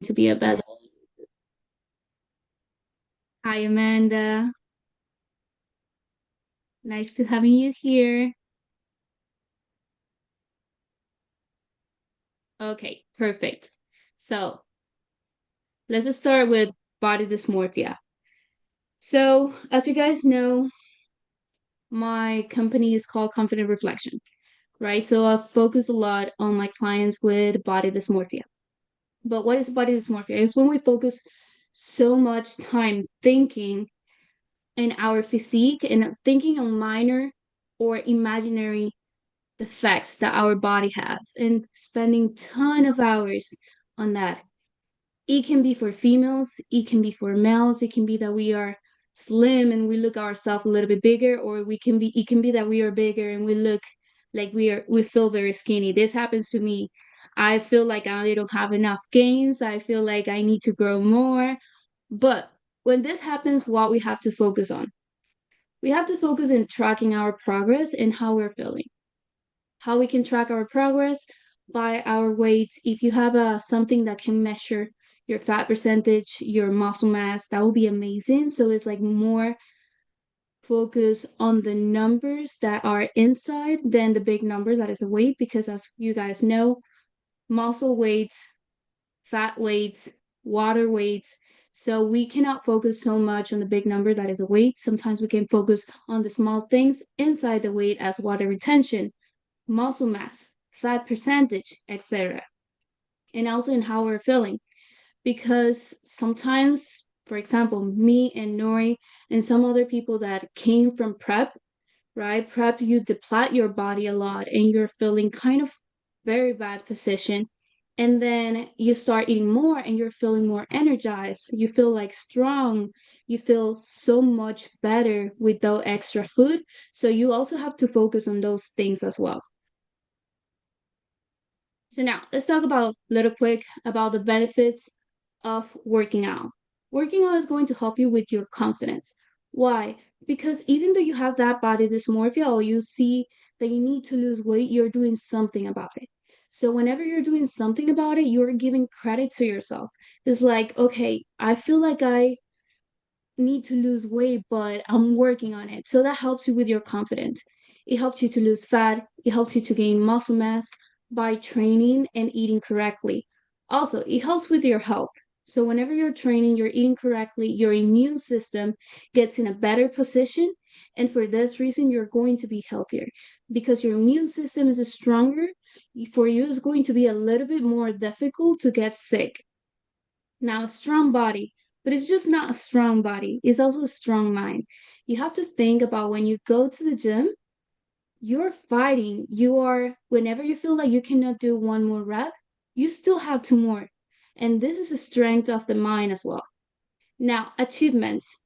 to be available. Hi, Amanda. Nice to having you here. Okay, perfect. So let's start with body dysmorphia. So, as you guys know, my company is called Confident Reflection, right? So I focus a lot on my clients with body dysmorphia. But what is body dysmorphia? It's when we focus so much time thinking in our physique and thinking on minor or imaginary the facts that our body has and spending ton of hours on that. It can be for females, it can be for males, it can be that we are slim and we look ourselves a little bit bigger, or we can be it can be that we are bigger and we look like we feel very skinny. This happens to me. I feel like I don't have enough gains. I feel like I need to grow more. But when this happens, what we have to focus on? We have to focus in tracking our progress and how we're feeling. How we can track our progress by our weight. If you have something that can measure your fat percentage, your muscle mass, that would be amazing. So it's like more focus on the numbers that are inside than the big number that is a weight, because as you guys know, muscle weights, fat weights, water weights. So we cannot focus so much on the big number that is a weight. Sometimes we can focus on the small things inside the weight as water retention, muscle mass, fat percentage, etc. And also in how we're feeling. Because sometimes, for example, me and Nori and some other people that came from prep, right? Prep, you deplete your body a lot and you're feeling kind of very bad position. And then you start eating more and you're feeling more energized. You feel like strong. You feel so much better without extra food. So you also have to focus on those things as well. So now let's talk about a little quick about the benefits of working out. Working out is going to help you with your confidence. Why? Because even though you have that body dysmorphia or you see that you need to lose weight, you're doing something about it. So whenever you're doing something about it, you're giving credit to yourself. It's like, okay, I feel like I need to lose weight, but I'm working on it. So that helps you with your confidence. It helps you to lose fat, it helps you to gain muscle mass by training and eating correctly. Also, it helps with your health. So whenever you're training, you're eating correctly, your immune system gets in a better position. And for this reason, you're going to be healthier because your immune system is stronger. For you, it's going to be a little bit more difficult to get sick. Now, a strong body, but it's just not a strong body, it's also a strong mind. You have to think about when you go to the gym, you're fighting. You are, whenever you feel like you cannot do one more rep, you still have two more. And this is a strength of the mind as well. Now, achievements.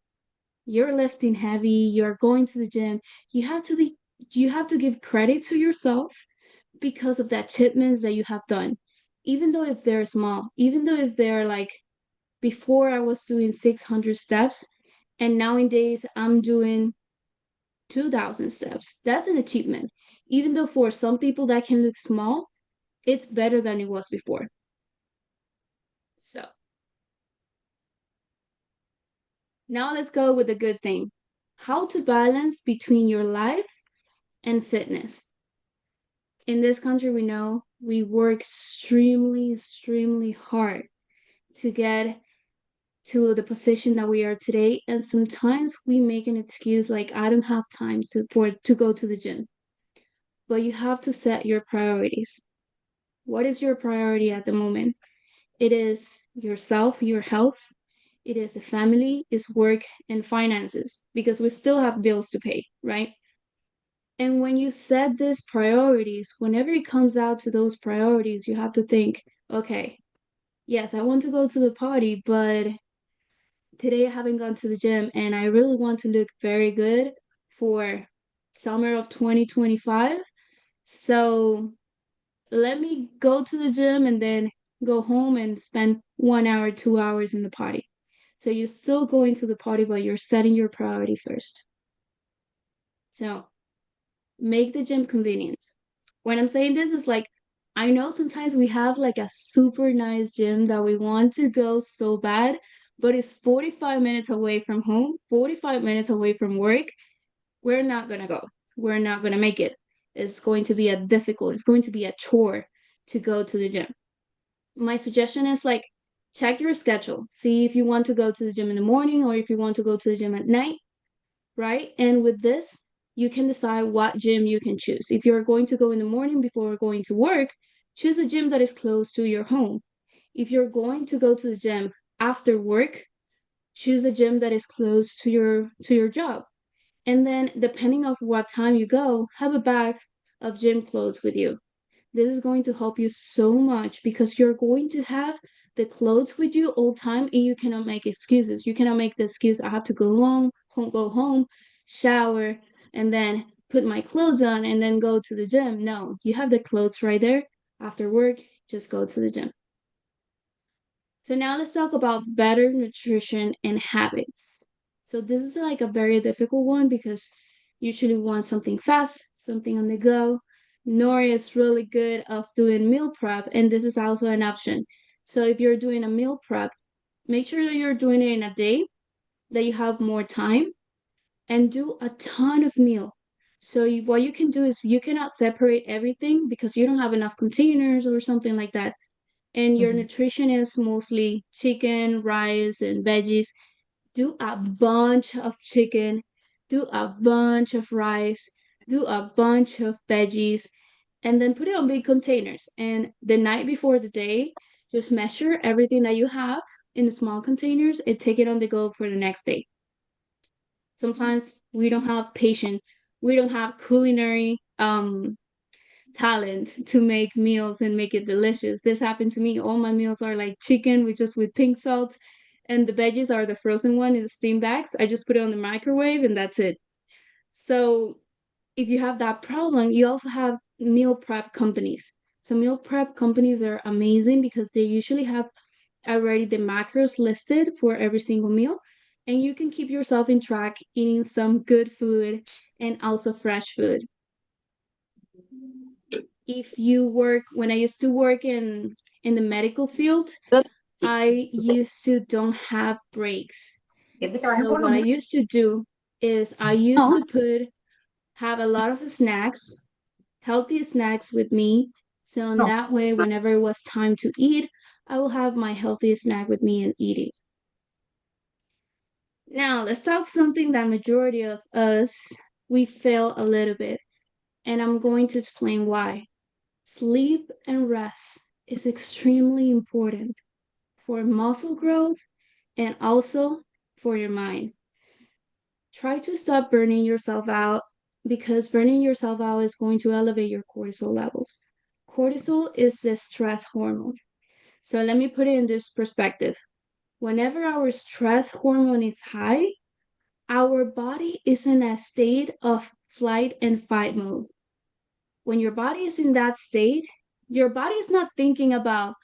You're lifting heavy, you're going to the gym. You have to be, you have to give credit to yourself because of the achievements that you have done. Even though if they're small, even though if they're like before I was doing 600 steps and nowadays I'm doing 2000 steps. That's an achievement. Even though for some people that can look small, it's better than it was before. So now let's go with the good thing. How to balance between your life and fitness. In this country, we know we work extremely hard to get to the position that we are today, and sometimes we make an excuse like I don't have time to go to the gym. But you have to set your priorities. What is your priority at the moment? It is yourself, your health, it is the family, it's work and finances, because we still have bills to pay, right? And when you set these priorities, whenever it comes out to those priorities, you have to think, okay, yes, I want to go to the party, but today I haven't gone to the gym and I really want to look very good for summer of 2025. So let me go to the gym and then go home and spend 1 hour, 2 hours in the party. So you're still going to the party, but you're setting your priority first. So make the gym convenient. When I'm saying this, is like I know sometimes we have like a super nice gym that we want to go so bad, but it's 45 minutes away from home, 45 minutes away from work. We're not gonna go. We're not gonna make it. It's going to be it's going to be a chore to go to the gym. My suggestion is like check your schedule. See if you want to go to the gym in the morning or if you want to go to the gym at night, right? And with this, you can decide what gym you can choose. If you're going to go in the morning before going to work, choose a gym that is close to your home. If you're going to go to the gym after work, choose a gym that is close to your job. And then depending of what time you go, have a bag of gym clothes with you. This is going to help you so much because you're going to have the clothes with you all time and you cannot make excuses. You cannot make the excuse I have to go home, shower, and then put my clothes on and then go to the gym. No, you have the clothes right there. After work, just go to the gym. So now let's talk about better nutrition and habits. So this is like a very difficult one because usually we want something fast, something on the go. Nori is really good of doing meal prep, and this is also an option. So if you're doing a meal prep, make sure that you're doing it in a day that you have more time and do a ton of meal. So what you can do is you cannot separate everything because you don't have enough containers or something like that and your Mhm. nutrition is mostly chicken, rice, and veggies, do a bunch of chicken, do a bunch of rice, do a bunch of veggies, and then put it on big containers. And the night before the day, just measure everything that you have in the small containers and take it on the go for the next day. Sometimes we don't have patience, we don't have culinary talent to make meals and make it delicious. This happened to me. All my meals are like chicken with just with pink salt, and the veggies are the frozen one in the steam bags. I just put it on the microwave and that's it. So if you have that problem, you also have meal prep companies. So meal prep companies are amazing because they usually have already the macros listed for every single meal, and you can keep yourself in track eating some good food and also fresh food. If you work when I used to work in the medical field, I used to don't have breaks. Que trabajan So por lo what I menos. used to do is I used No. to have a lot of snacks, healthy snacks with me. So in No. that way, whenever it was time to eat, I will have my healthy snack with me and eat it. Now let's talk something that majority of us we fail a little bit, and I'm going to explain why. Sleep and rest is extremely important for muscle growth and also for your mind. Try to stop burning yourself out because burning yourself out is going to elevate your cortisol levels. Cortisol is the stress hormone. So let me put it in this perspective. Whenever our stress hormone is high, our body is in a state of flight and fight mode. When your body is in that state, your body is not thinking about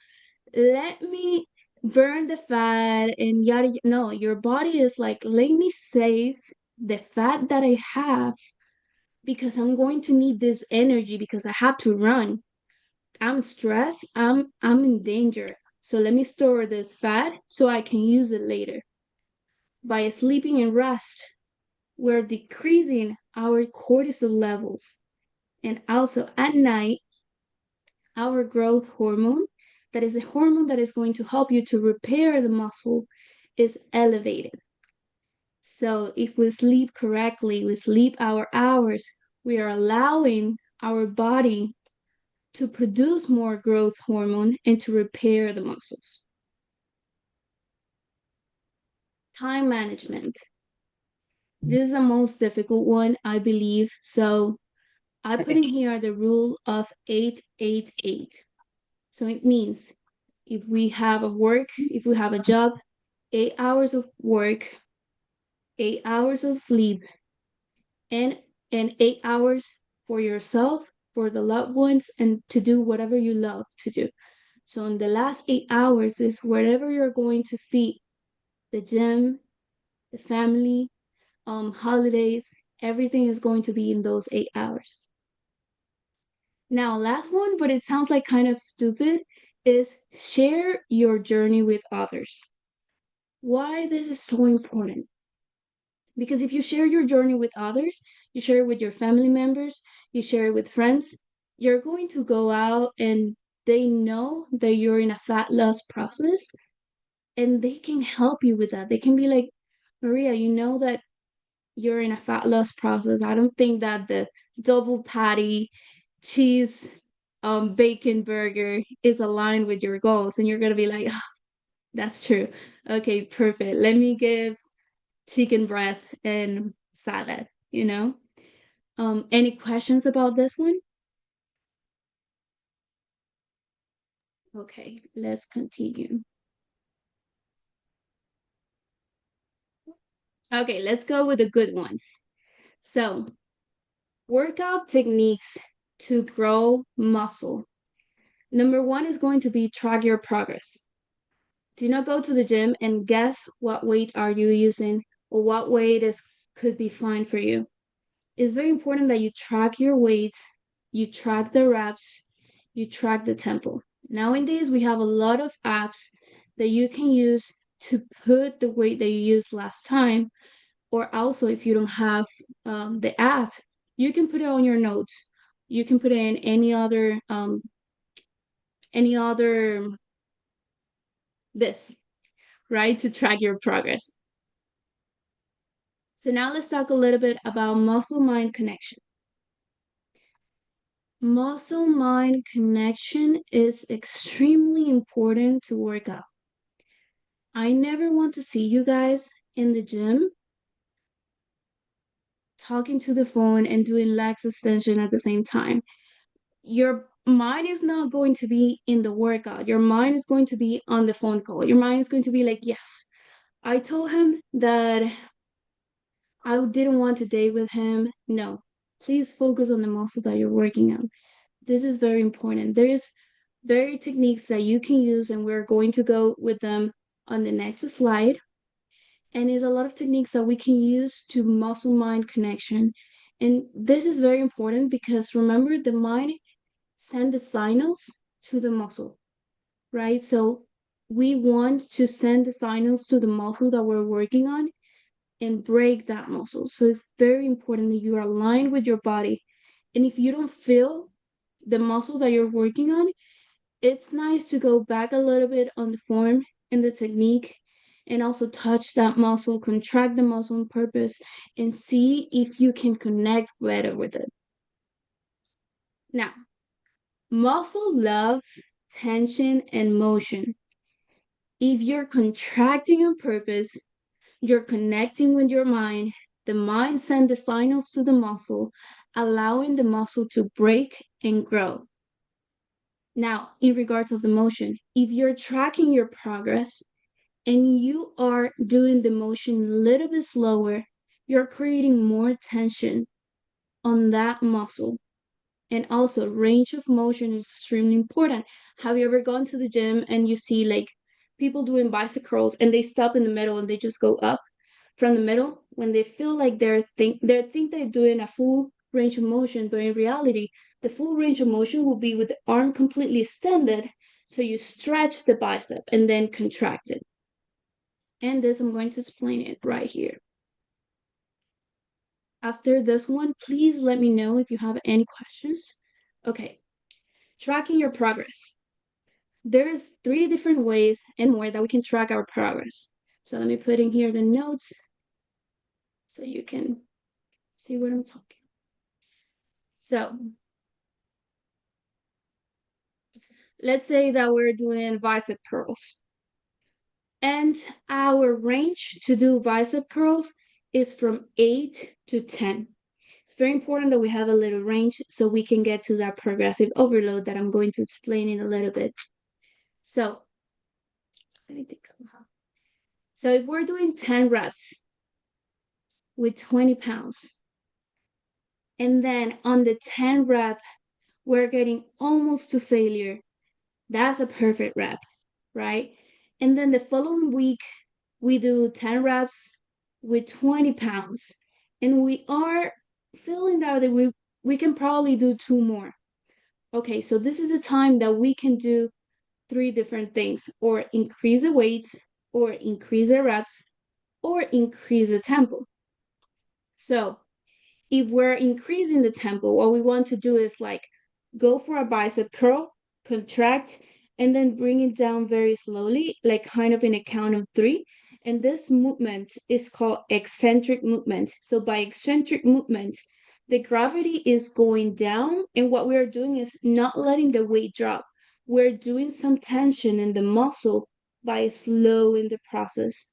let me burn the fat and yada yada. No, your body is like, let me save the fat that I have because I'm going to need this energy because I have to run. I'm stressed, I'm in danger. So let me store this fat so I can use it later. By sleeping and rest, we're decreasing our cortisol levels. And also at night, our growth hormone, that is a hormone that is going to help you to repair the muscle, is elevated. So if we sleep correctly, we sleep our hours, we are allowing our body to produce more growth hormone and to repair the muscles. Time management. This is the most difficult one, I believe. So I put in here the rule of 888. So it means if we have a job, 8 hours of work, 8 hours of sleep, and 8 hours for yourself, for the loved ones, and to do whatever you love to do. So in the last 8 hours is wherever you're going to feed the gym, the family, holidays, everything is going to be in those 8 hours. Now, last one, but it sounds like kind of stupid, is share your journey with others. Why this is so important? Because if you share your journey with others, you share it with your family members, you share it with friends, you're going to go out and they know that you're in a fat loss process and they can help you with that. They can be like, Maria, you know that you're in a fat loss process. I don't think that the double patty cheese bacon burger is aligned with your goals. And you're gonna be like, oh, that's true. Okay, perfect. Let me give chicken breast and salad, you know? Any questions about this one? Okay, let's continue. Okay, let's go with the good ones. So, workout techniques to grow muscle. Number one is going to be track your progress. Do not go to the gym and guess what weight are you using or what weight is could be fine for you. It's very important that you track your weights, you track the reps, you track the tempo. Nowadays, we have a lot of apps that you can use to put the weight that you used last time, or also if you don't have the app, you can put it on your notes. You can put it in any other this, right, to track your progress. So now let's talk a little bit about muscle mind connection. Muscle mind connection is extremely important to work out. I never want to see you guys in the gym talking to the phone and doing legs extension at the same time. Your mind is not going to be in the workout. Your mind is going to be on the phone call. Your mind is going to be like, yes, I told him that I didn't want to date with him. No, please focus on the muscle that you're working on. This is very important. There's very techniques that you can use, and we're going to go with them on the next slide. And there's a lot of techniques that we can use to muscle mind connection. And this is very important because remember, the mind send the signals to the muscle, right? So we want to send the signals to the muscle that we're working on and break that muscle. So it's very important that you are aligned with your body. And if you don't feel the muscle that you're working on, it's nice to go back a little bit on the form and the technique and also touch that muscle, contract the muscle on purpose, and see if you can connect better with it. Now, muscle loves tension and motion. If you're contracting on purpose, you're connecting with your mind. The mind sends the signals to the muscle, allowing the muscle to break and grow. Now, in regards of the motion, if you're tracking your progress and you are doing the motion a little bit slower, you're creating more tension on that muscle. And also, range of motion is extremely important. Have you ever gone to the gym and you see like people doing bicep curls and they stop in the middle and they just go up from the middle when they feel like they're doing a full range of motion, but in reality, the full range of motion will be with the arm completely extended. So you stretch the bicep and then contract it. And this, I'm going to explain it right here. After this one, please let me know if you have any questions. Okay, tracking your progress. There's 3 different ways and more that we can track our progress. So let me put in here the notes so you can see what I'm talking. So let's say that we're doing bicep curls. And our range to do bicep curls is from 8 to 10. It's very important that we have a little range so we can get to that progressive overload that I'm going to explain in a little bit. So, so if we're doing 10 reps with 20 pounds, and then on the 10 rep, we're getting almost to failure, that's a perfect rep, right? And then the following week, we do 10 reps with 20 pounds, and we are feeling that we can probably do 2 more. Okay, so this is a time that we can do three different things, or increase the weights, or increase the reps, or increase the tempo. So if we're increasing the tempo, what we want to do is like go for a bicep curl, contract, and then bring it down very slowly, like kind of in a count of three. And this movement is called eccentric movement. So by eccentric movement, the gravity is going down, and what we're doing is not letting the weight drop. We're doing some tension in the muscle by slowing the process.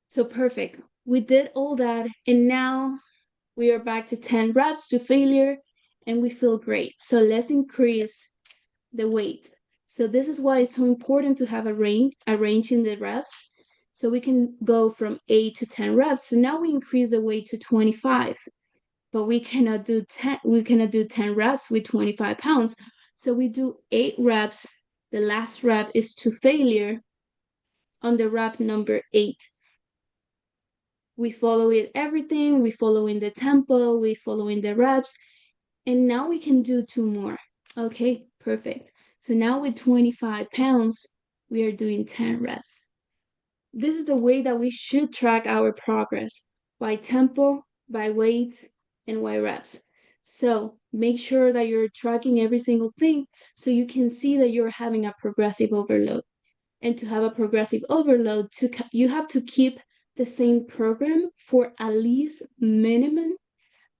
So perfect. We did all that, and now we are back to 10 reps to failure, and we feel great. So let's increase the weight. So this is why it's so important to have a range in the reps. So we can go from 8 to 10 reps. So now we increase the weight to 25, but we cannot do 10 reps with 25 pounds. So we do 8 reps. The last rep is to failure on the rep number 8. We follow it everything, we follow in the tempo, we follow in the reps, and now we can do 2 more. Okay, perfect. So now with 25 pounds, we are doing 10 reps. This is the way that we should track our progress, by tempo, by weights, and by reps. So make sure that you're tracking every single thing so you can see that you're having a progressive overload. And to have a progressive overload, you have to keep the same program for at least minimum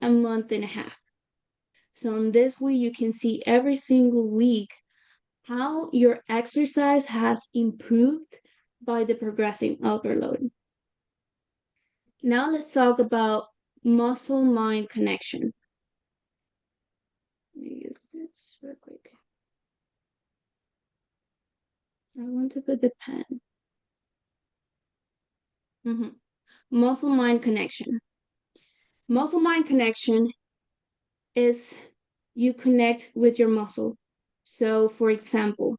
a month and a half. So in this way, you can see every single week how your exercise has improved by the progressive overload. Now let's talk about muscle-mind connection. Let me use this real quick. I want to put the pen. Muscle-mind connection. Muscle-mind connection is you connect with your muscle. So, for example,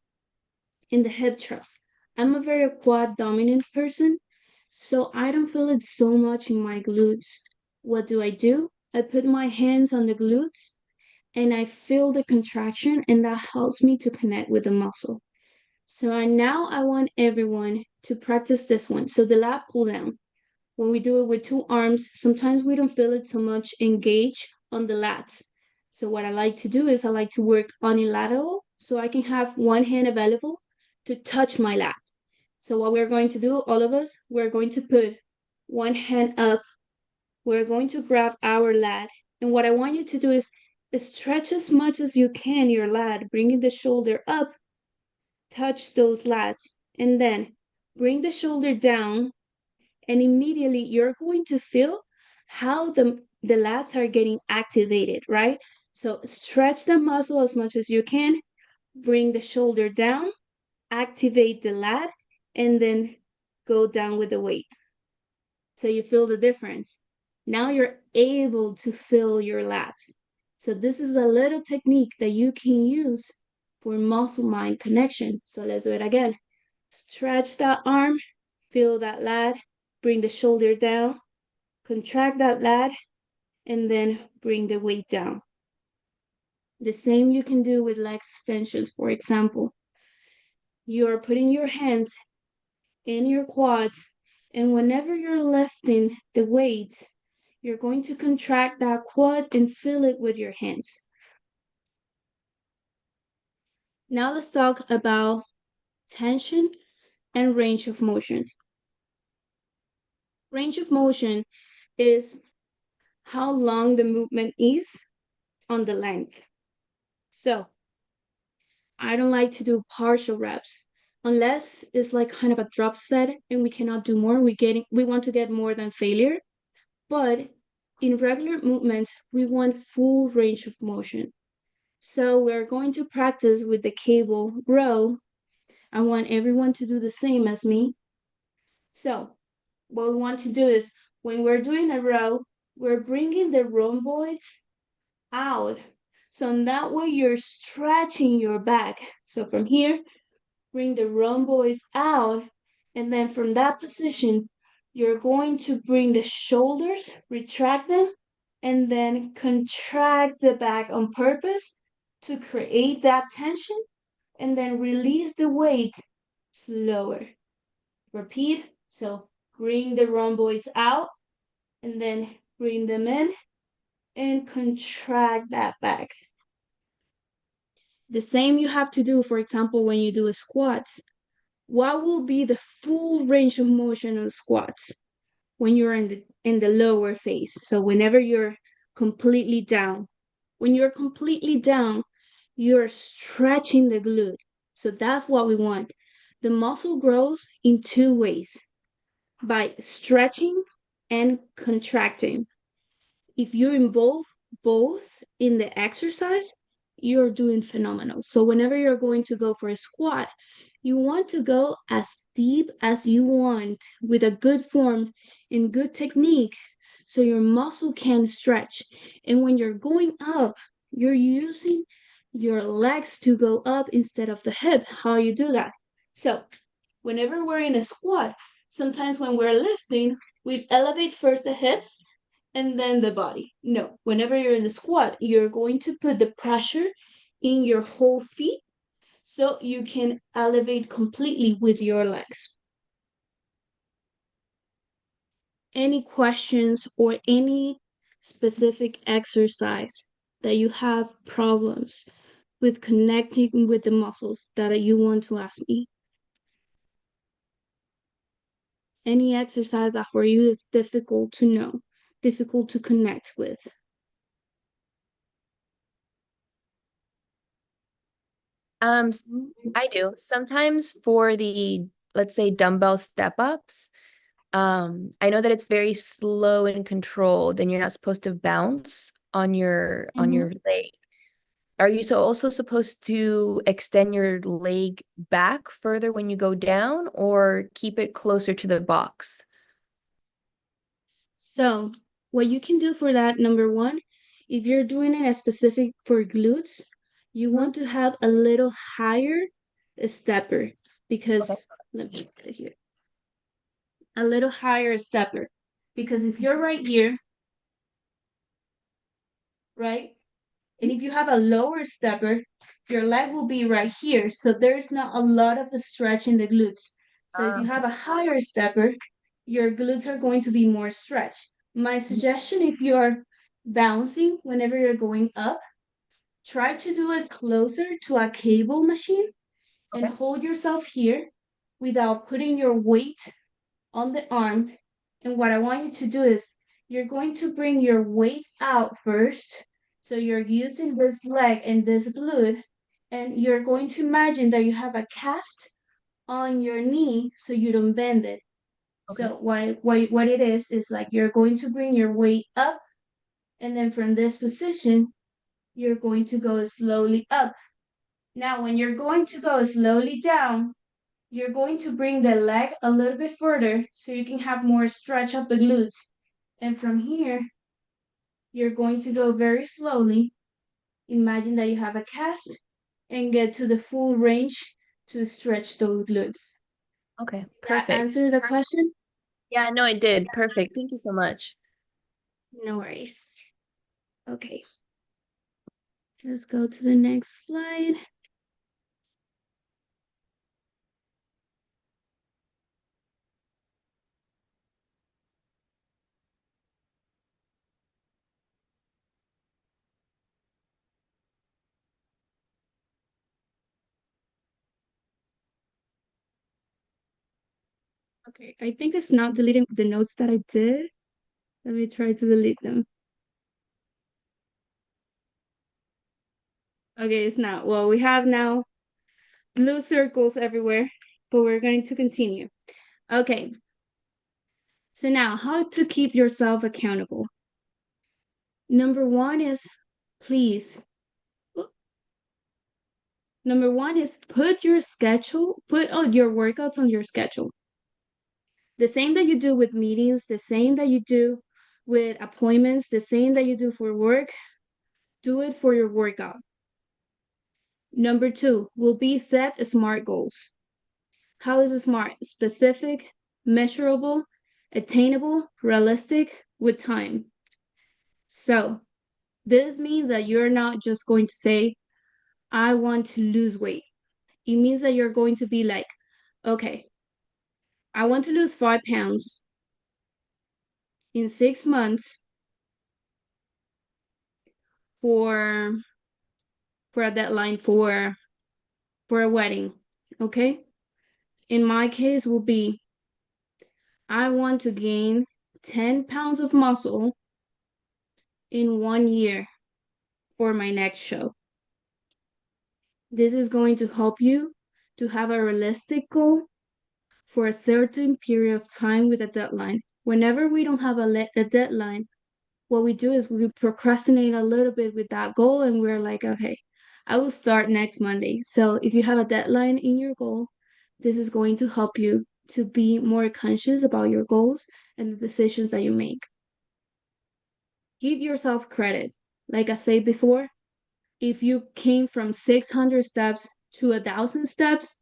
in the hip thrust, I'm a very quad dominant person, so I don't feel it so much in my glutes. What do? I put my hands on the glutes and I feel the contraction, and that helps me to connect with the muscle. So now I want everyone to practice this one. So the lat pull down. When we do it with 2 arms, sometimes we don't feel it so much engage on the lats. So what I like to do is I like to work unilateral so I can have one hand available to touch my lat. So what we're going to do, all of us, we're going to put one hand up. We're going to grab our lat. And what I want you to do is stretch as much as you can your lat, bringing the shoulder up, touch those lats, and then bring the shoulder down, and immediately you're going to feel how the lats are getting activated, right? So stretch the muscle as much as you can, bring the shoulder down, activate the lat, and then go down with the weight. So you feel the difference. Now you're able to feel your lats. So this is a little technique that you can use for muscle-mind connection. So let's do it again. Stretch that arm, feel that lat, bring the shoulder down, contract that lat, and then bring the weight down. The same you can do with leg extensions, for example. You're putting your hands in your quads, and whenever you're lifting the weights, you're going to contract that quad and feel it with your hands. Now let's talk about tension and range of motion. Range of motion is how long the movement is on the length. So I don't like to do partial reps unless it's like kind of a drop set and we cannot do more. We want to get more than failure. But in regular movements, we want full range of motion. So we're going to practice with the cable row. I want everyone to do the same as me. So what we want to do is when we're doing a row, we're bringing the rhomboids out. So in that way, you're stretching your back. So from here, bring the rhomboids out, and then from that position, you're going to bring the shoulders, retract them, and then contract the back on purpose to create that tension and then release the weight slower. Repeat. So bring the rhomboids out and then bring them in and contract that back. The same you have to do, for example, when you do a squats. What will be the full range of motion on squats when you're in the lower phase? So whenever you're completely down. When you're completely down, you're stretching the glute. So that's what we want. The muscle grows in two ways, by stretching and contracting. If you involve both in the exercise, you're doing phenomenal. So whenever you're going to go for a squat, you want to go as deep as you want with a good form and good technique so your muscle can stretch. And when you're going up, you're using your legs to go up instead of the hip. How you do that? So whenever we're in a squat, sometimes when we're lifting, we elevate first the hips and then the body. No, whenever you're in the squat, you're going to put the pressure in your whole feet so you can elevate completely with your legs. Any questions or any specific exercise that you have problems with connecting with the muscles that you want to ask me? Any exercise that for you is difficult to know, difficult to connect with? I do. Sometimes for the, let's say, dumbbell step ups, I know that it's very slow and controlled, and you're not supposed to bounce on your leg. Are you also supposed to extend your leg back further when you go down, or keep it closer to the box? So, what you can do for that, number one, if you're doing it as specific for glutes, you Mhm. want to have a little higher stepper Okay. because, let me get it here, a little higher stepper. Because if you're right here, right, and if you have a lower stepper, your leg will be right here. So there's not a lot of a stretch in the glutes. So if you Okay. have a higher stepper, your glutes are going to be more stretched. My suggestion, if you're bouncing whenever you're going up, try to do it closer to a cable machine and Okay. hold yourself here without putting your weight on the arm. And what I want you to do is you're going to bring your weight out first. So you're using this leg and this glute, and you're going to imagine that you have a cast on your knee so you don't bend it. Okay. So what it is like you're going to bring your weight up, and then from this position, you're going to go slowly up. Now, when you're going to go slowly down, you're going to bring the leg a little bit further so you can have more stretch of the glutes. And from here, you're going to go very slowly. Imagine that you have a cast and get to the full range to stretch those glutes. Okay. That Perfect. answer the question? Yeah, no, it did. Perfect. Thank you so much. No worries. Okay, let's go to the next slide. Okay, I think it's not deleting the notes that I did. Let me try to delete them. Okay, it's not. Well, we have now blue circles everywhere, but we're going to continue. Okay, so now how to keep yourself accountable. Number one is please. Number one is put your schedule, put on your workouts on your schedule. The same that you do with meetings, the same that you do with appointments, the same that you do for work, do it for your workout. Number two will be set SMART goals. How is a SMART? Specific, measurable, attainable, realistic, with time. So this means that you're not just going to say, I want to lose weight. It means that you're going to be like, okay, I want to lose 5 pounds in 6 months for a deadline for a wedding. Okay? In my case will be I want to gain 10 pounds of muscle in 1 year for my next show. This is going to help you to have a realistic goal for a certain period of time with a deadline. Whenever we don't have a deadline, what we do is we procrastinate a little bit with that goal and we're like, okay, I will start next Monday. So if you have a deadline in your goal, this is going to help you to be more conscious about your goals and the decisions that you make. Give yourself credit. Like I said before, if you came from 600 steps to 1,000 steps,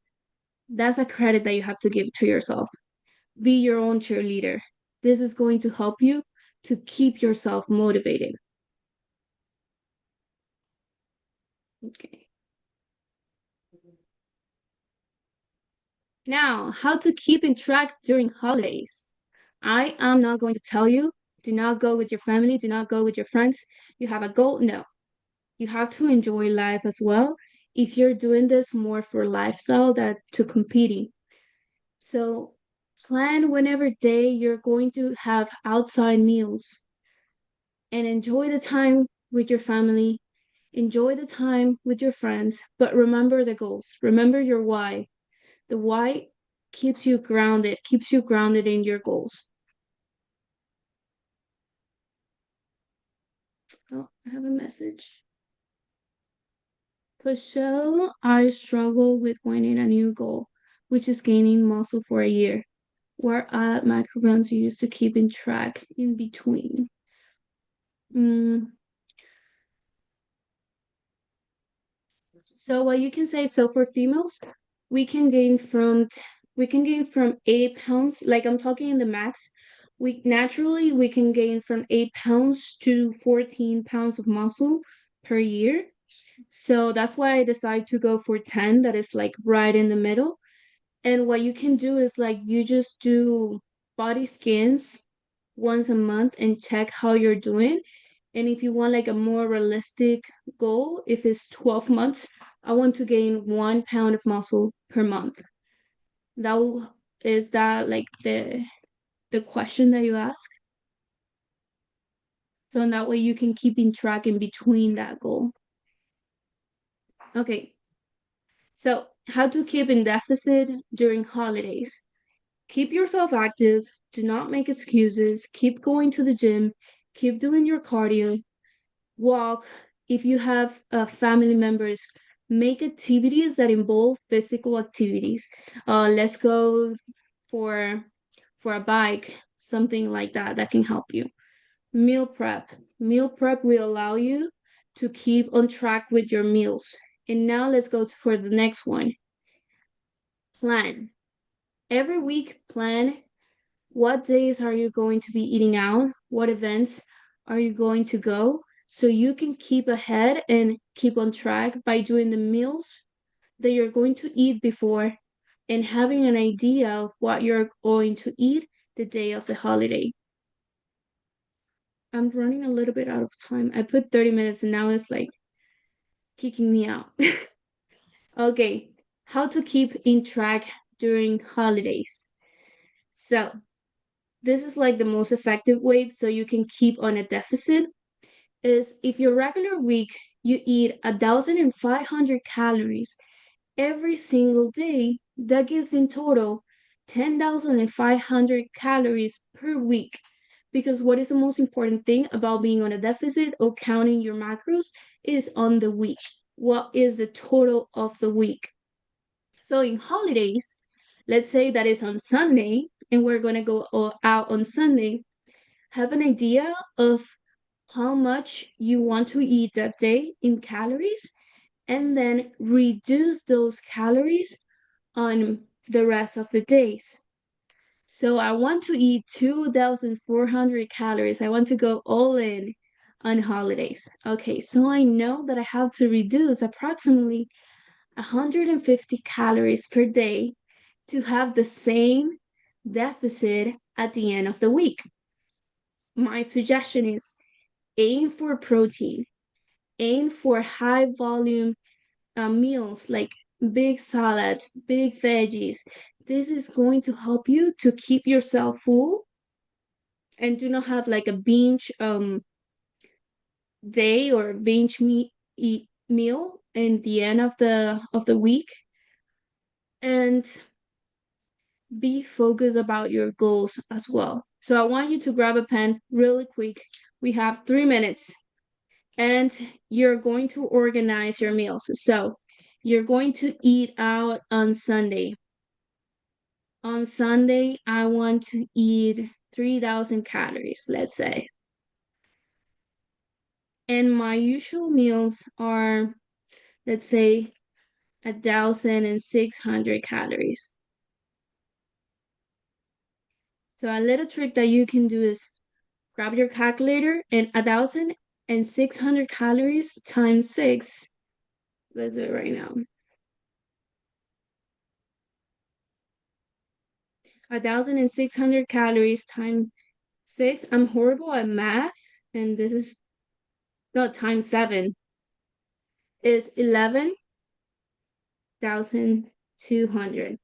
that's a credit that you have to give to yourself. Be your own cheerleader. This is going to help you to keep yourself motivated. Okay. Now, how to keep in track during holidays. I am not going to tell you, do not go with your family, do not go with your friends. You have a goal? No. You have to enjoy life as well if you're doing this more for lifestyle than to competing. So plan whenever day you're going to have outside meals and enjoy the time with your family, enjoy the time with your friends, but remember the goals. Remember your why. The why keeps you grounded in your goals. Oh, I have a message. For sure, I struggle with winning a new goal, which is gaining muscle for a year. Where are micrograms you used to keep in track in between? Mm, so what you can say, so for females, we can gain from we can gain from 8 pounds, like I'm talking in the max. We can gain from 8 pounds to 14 pounds of muscle per year. So that's why I decided to go for 10, that is like right in the middle. And what you can do is like you just do body scans once a month and check how you're doing. And if you want like a more realistic goal, if it's 12 months, I want to gain 1 pound of muscle per month. Is that like the question that you ask? So in that way you can keep in track in between that goal. Okay. So how to keep in deficit during holidays. Keep yourself active. Do not make excuses. Keep going to the gym. Keep doing your cardio. Walk. If you have family members, make activities that involve physical activities. Let's go for a bike, something like that that can help you. Meal prep. Meal prep will allow you to keep on track with your meals. And now let's go for the next one. Plan. Every week, plan what days are you going to be eating out? What events are you going to go? So you can keep ahead and keep on track by doing the meals that you're going to eat before and having an idea of what you're going to eat the day of the holiday. I'm running a little bit out of time. I put 30 minutes and now it's like kicking me out. Okay, how to keep in track during holidays. So, this is like the most effective way so you can keep on a deficit is if your regular week you eat 1,500 calories every single day, that gives in total 10,500 calories per week. Because what is the most important thing about being on a deficit or counting your macros is on the week. What is the total of the week? So in holidays, let's say that is on Sunday and we're going to go out on Sunday, have an idea of how much you want to eat that day in calories and then reduce those calories on the rest of the days. So I want to eat 2,400 calories. I want to go all in. on holidays. Okay, so I know that I have to reduce approximately 150 calories per day to have the same deficit at the end of the week. My suggestion is aim for protein, aim for high volume meals like big salads, big veggies. This is going to help you to keep yourself full and do not have like a binge day or binge meal in the end of the week, and be focused about your goals as well. So I want you to grab a pen really quick. We have 3 minutes, and you're going to organize your meals. So you're going to eat out on Sunday. On Sunday, I want to eat 3,000 calories, let's say. And my usual meals are, let's say, 1,600 calories. So a little trick that you can do is grab your calculator and 1,600 calories times 6. Let's do it right now. 1,600 calories times 6. I'm horrible at math, and this is not times 7. Is 11,200.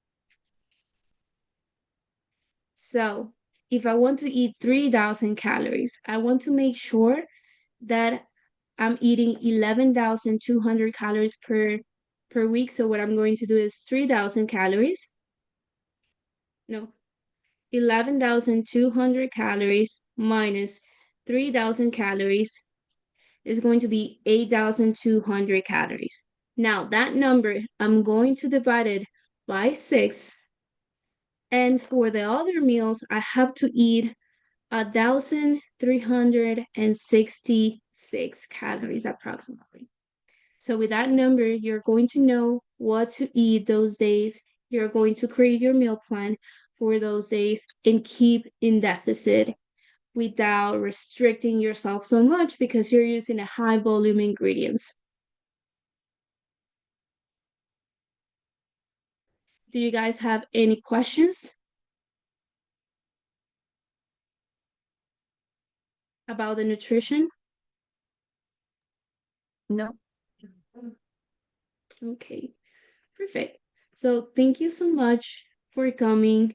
So if I want to eat 3,000 calories, I want to make sure that I'm eating 11,200 calories per week. So what I'm going to do is 3,000 calories. No, 11,200 calories minus 3,000 calories is going to be 8,200 calories. Now that number, I'm going to divide it by 6. And for the other meals, I have to eat 1,366 calories approximately. So with that number, you're going to know what to eat those days. You're going to create your meal plan for those days and keep in deficit without restricting yourself so much because you're using a high volume ingredients. Do you guys have any questions about the nutrition? No. Okay, perfect. So thank you so much for coming.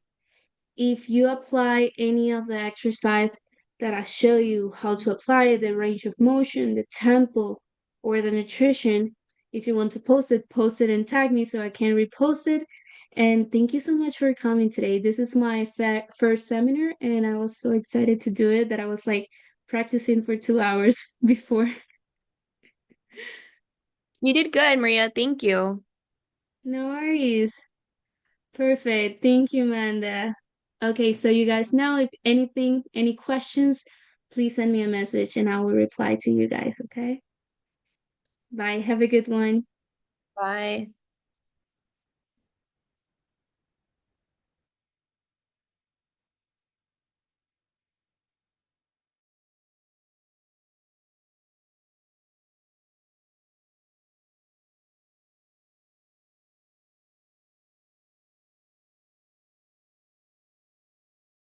If you apply any of the exercise that I show you how to apply, the range of motion, the tempo, or the nutrition, if you want to post it and tag me so I can repost it. And thank you so much for coming today. This is my first seminar, and I was so excited to do it that I was like practicing for 2 hours before. You did good, Maria. Thank you. No worries. Perfect. Thank you, Amanda. Okay, so you guys know if anything, any questions, please send me a message and I will reply to you guys, okay? Bye. Have a good one. Bye.